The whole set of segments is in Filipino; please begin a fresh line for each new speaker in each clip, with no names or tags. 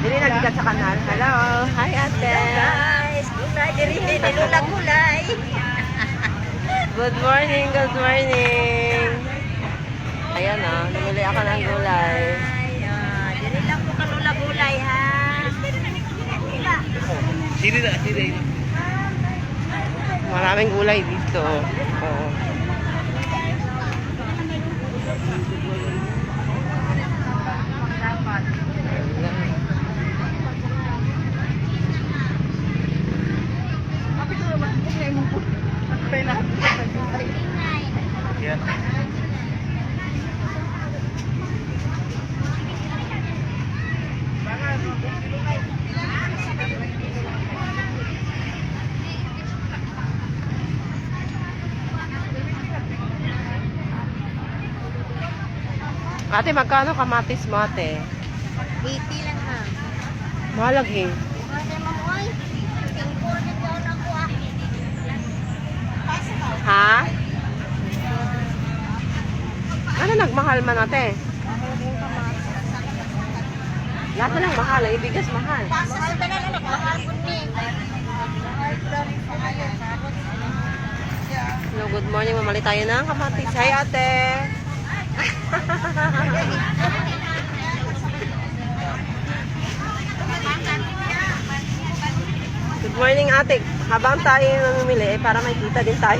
Dili nagikat sa kanal. Hello. Hi, ate.
Guys, gulay diri nilulag gulay.
Good morning, good morning. Ayan o, namili ako ng gulay.
Diri lang po kalula gulay ha.
Siri.
Maraming gulay dito. Oo.
Yan.
Ate, magkano kamatis mo, ate?
80 lang ha.
Mahalag eh.
Kasi mamoy. Tingko na daw na ko ah.
Ha? Ano nagmahal man, ate? Lahat na lang mahal. Ang ibigas mahal.
Sa tanan na nagmahal po ni.
Hello, good morning. Mamali tayo ng kamatis. Hi, ate. Good morning, ate. Habang tayo namimili, para may kita din tayo.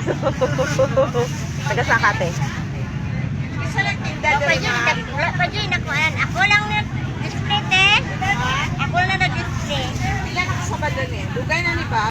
Taga saan, ate?
Isa lang tinda diri ma. Wala pa dyan nakuan. Ako lang nag-display eh. Ako lang nag-display.
Ilan ako sa badan eh? Dugay na ni ba?